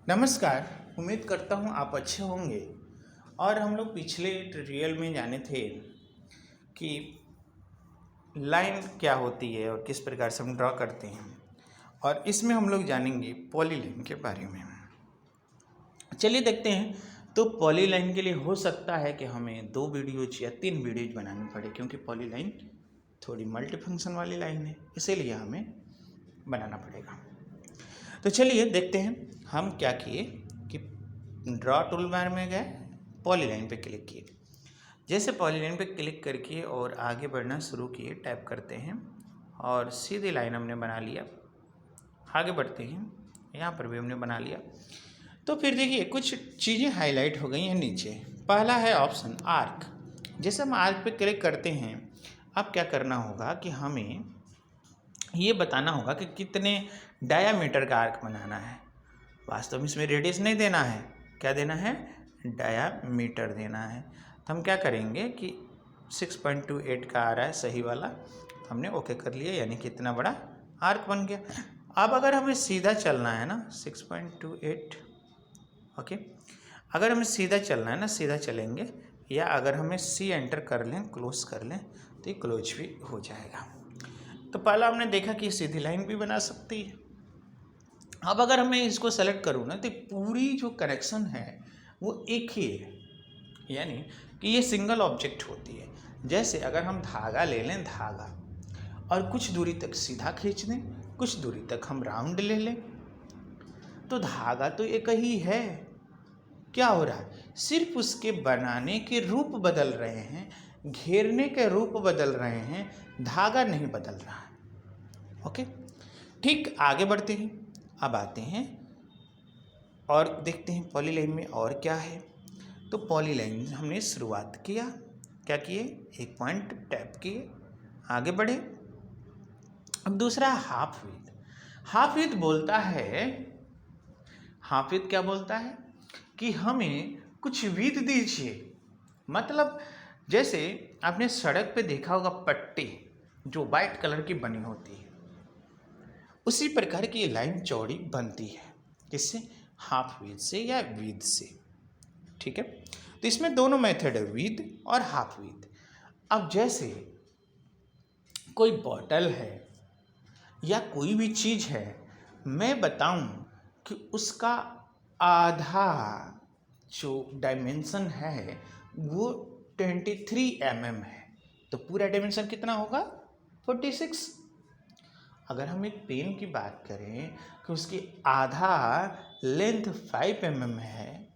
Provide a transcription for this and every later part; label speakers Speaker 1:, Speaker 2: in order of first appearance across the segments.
Speaker 1: नमस्कार। उम्मीद करता हूँ आप अच्छे होंगे। और हम लोग पिछले ट्यूटोरियल में जाने थे कि लाइन क्या होती है और किस प्रकार से हम ड्रॉ करते हैं, और इसमें हम लोग जानेंगे पॉलीलाइन के बारे में। चलिए देखते हैं। तो पॉलीलाइन के लिए हो सकता है कि हमें 2 वीडियोज या 3 वीडियोज बनानी पड़े, क्योंकि पॉलीलाइन थोड़ी मल्टी फंक्शन वाली लाइन है, इसीलिए हमें बनाना पड़ेगा। तो चलिए देखते हैं। हम क्या किए कि ड्रॉ टूल बार में गए, पॉलीलाइन पे क्लिक किए। जैसे पॉलीलाइन पे क्लिक करके और आगे बढ़ना शुरू किए, टैप करते हैं और सीधी लाइन हमने बना लिया। आगे बढ़ते हैं, यहाँ पर भी हमने बना लिया। तो फिर देखिए कुछ चीज़ें हाईलाइट हो गई हैं नीचे। पहला है ऑप्शन आर्क। जैसे हम आर्क पे क्लिक करते हैं, अब क्या करना होगा कि हमें ये बताना होगा कि कितने डायामीटर का आर्क बनाना है। वास्तव में इसमें रेडियस नहीं देना है, क्या देना है, डायामीटर देना है। तो हम क्या करेंगे कि 6.28 का आ रहा है सही वाला, हमने ओके कर लिया, यानी कि इतना बड़ा आर्क बन गया। अब अगर हमें सीधा चलना है ना 6.28, ओके, अगर हमें सीधा चलना है ना, सीधा चलेंगे, या अगर हमें सी एंटर कर लें, क्लोज कर लें, तो ये क्लोज भी हो जाएगा। तो पहला हमने देखा कि सीधी लाइन भी बना सकती है। अब अगर मैं इसको सेलेक्ट करूँ ना, तो पूरी जो कनेक्शन है वो एक ही है, यानी कि ये सिंगल ऑब्जेक्ट होती है। जैसे अगर हम धागा ले लें, धागा, और कुछ दूरी तक सीधा खींच दें, कुछ दूरी तक हम राउंड ले लें, तो धागा तो एक ही है। क्या हो रहा है, सिर्फ उसके बनाने के रूप बदल रहे हैं, घेरने के रूप बदल रहे हैं, धागा नहीं बदल रहा है। ओके, ठीक, आगे बढ़ते हैं। अब आते हैं और देखते हैं पॉलीलाइन में और क्या है। तो पॉलीलाइन हमने शुरुआत किया, क्या किए, एक पॉइंट टैप किए, आगे बढ़े। अब दूसरा हाफ विड्थ। हाफ विड्थ बोलता है, हाफ विड्थ क्या बोलता है कि हमें कुछ विड्थ दीजिए। मतलब जैसे आपने सड़क पे देखा होगा पट्टी जो वाइट कलर की बनी होती है, उसी प्रकार की ये लाइन चौड़ी बनती है। किससे, हाफ विड्थ से या विड्थ से। ठीक है, तो इसमें दोनों मेथड है, विड्थ और हाफ विड्थ। अब जैसे कोई बॉटल है या कोई भी चीज़ है, मैं बताऊं कि उसका आधा जो डायमेंशन है वो 23 mm है, तो पूरा डायमेंशन कितना होगा, 46। अगर हम एक पेन की बात करें कि उसकी आधा लेंथ 5 mm है,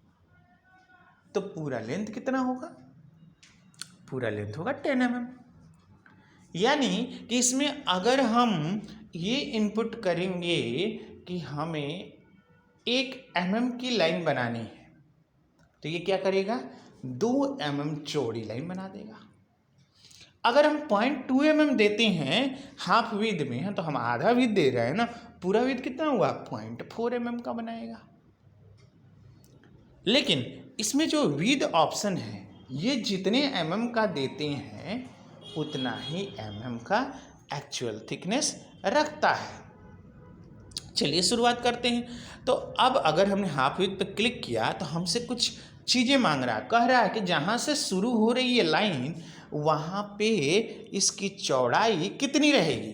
Speaker 1: तो पूरा लेंथ कितना होगा, पूरा लेंथ होगा 10 mm। यानी कि इसमें अगर हम ये इनपुट करेंगे कि हमें 1 mm की लाइन बनानी है, तो ये क्या करेगा, 2 mm चौड़ी लाइन बना देगा। अगर हम 0.2 mm देते हैं हाफ विड्थ में, तो हम आधा विड्थ दे रहे हैं ना, पूरा विड्थ कितना हुआ, 0.4 mm का बनाएगा। लेकिन इसमें जो विड्थ ऑप्शन है, ये जितने mm का देते हैं उतना ही mm का एक्चुअल थिकनेस रखता है। चलिए शुरुआत करते हैं। तो अब अगर हमने हाफ विड्थ पर क्लिक किया तो हमसे कुछ चीज़ें मांग रहा है, कह रहा है कि जहाँ से शुरू हो रही है लाइन, वहाँ पे इसकी चौड़ाई कितनी रहेगी।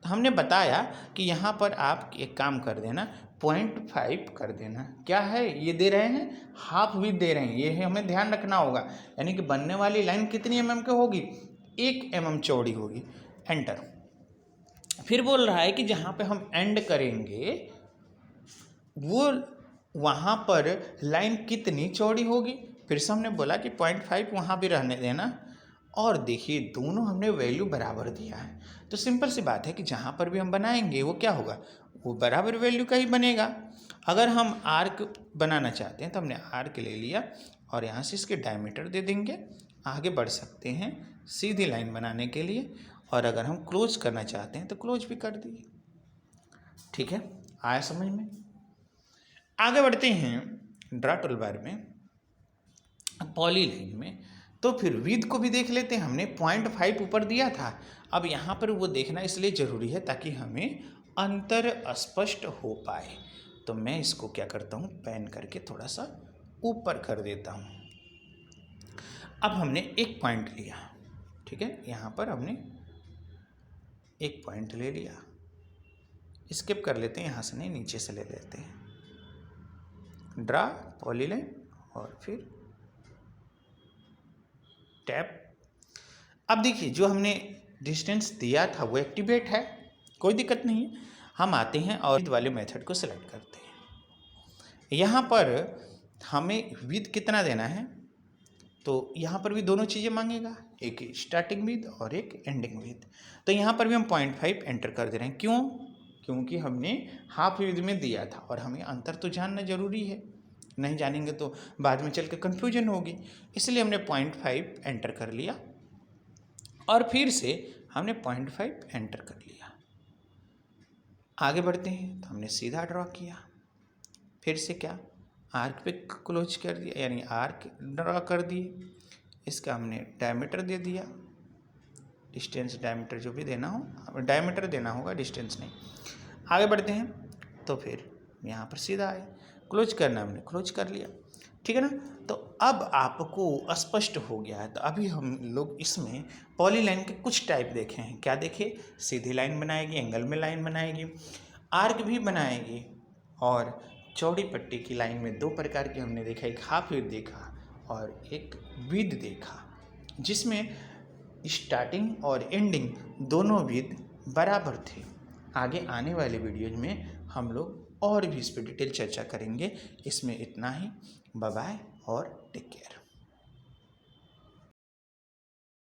Speaker 1: तो हमने बताया कि यहाँ पर आप एक काम कर देना, 0.5 कर देना। क्या है, ये दे रहे हैं हाफ विड्थ दे रहे हैं, ये हमें ध्यान रखना होगा। यानी कि बनने वाली लाइन कितनी mm की होगी, 1 mm चौड़ी होगी। एंटर। फिर बोल रहा है कि जहाँ पे हम एंड करेंगे वो वहाँ पर लाइन कितनी चौड़ी होगी। फिर से हमने बोला कि 0.5 वहाँ भी रहने देना। और देखिए दोनों हमने वैल्यू बराबर दिया है, तो सिंपल सी बात है कि जहाँ पर भी हम बनाएंगे वो क्या होगा, वो बराबर वैल्यू का ही बनेगा। अगर हम आर्क बनाना चाहते हैं तो हमने आर्क ले लिया और यहाँ से इसके डायमीटर दे देंगे, आगे बढ़ सकते हैं सीधी लाइन बनाने के लिए। और अगर हम क्लोज करना चाहते हैं तो क्लोज भी कर दिए। ठीक है, आया समझ में। आगे बढ़ते हैं ड्रा टूल बार में, पॉलीलाइन में। तो फिर विड्थ को भी देख लेते हैं। हमने 0.5 ऊपर दिया था, अब यहाँ पर वो देखना इसलिए ज़रूरी है ताकि हमें अंतर स्पष्ट हो पाए। तो मैं इसको क्या करता हूँ, पैन करके थोड़ा सा ऊपर कर देता हूँ। अब हमने एक पॉइंट लिया, ठीक है, यहाँ पर हमने एक पॉइंट ले लिया, स्किप कर लेते हैं, यहाँ से नहीं नीचे से ले लेते हैं, ड्रा पॉलीलाइन और फिर टैप। अब देखिए जो हमने डिस्टेंस दिया था वो एक्टिवेट है, कोई दिक्कत नहीं है। हम आते हैं और विद वाले मेथड को सिलेक्ट करते हैं। यहाँ पर हमें विद कितना देना है, तो यहाँ पर भी दोनों चीज़ें मांगेगा, एक स्टार्टिंग विद और एक एंडिंग विद। तो यहाँ पर भी हम 0.5 एंटर कर दे रहे हैं। क्यों? क्योंकि हमने हाफ विद में दिया था और हमें अंतर तो जानना जरूरी है, नहीं जानेंगे तो बाद में चल के कन्फ्यूजन होगी, इसलिए हमने 0.5 एंटर कर लिया और फिर से हमने 0.5 एंटर कर लिया। आगे बढ़ते हैं तो हमने सीधा ड्रॉ किया, फिर से क्या आर्क पे क्लोज कर दिया, यानी आर्क ड्रॉ कर दिए, इसका हमने डायमीटर दे दिया, डिस्टेंस डायमीटर जो भी देना हो, डायमीटर देना होगा, डिस्टेंस नहीं। आगे बढ़ते हैं तो फिर यहाँ पर सीधा आए, क्लोज करना हमने क्लोज कर लिया, ठीक है ना। तो अब आपको स्पष्ट हो गया है। तो अभी हम लोग इसमें पॉलीलाइन के कुछ टाइप देखे हैं। क्या देखे? सीधी लाइन बनाएगी, एंगल में लाइन बनाएगी, आर्क भी बनाएगी, और चौड़ी पट्टी की लाइन में दो प्रकार की हमने देखा, एक हाफ विद देखा और एक विद देखा, जिसमें स्टार्टिंग और एंडिंग दोनों विद बराबर थे। आगे आने वाले वीडियोज में हम लोग और भी इस पर डिटेल चर्चा करेंगे। इसमें इतना ही, बाय बाय और टेक केयर।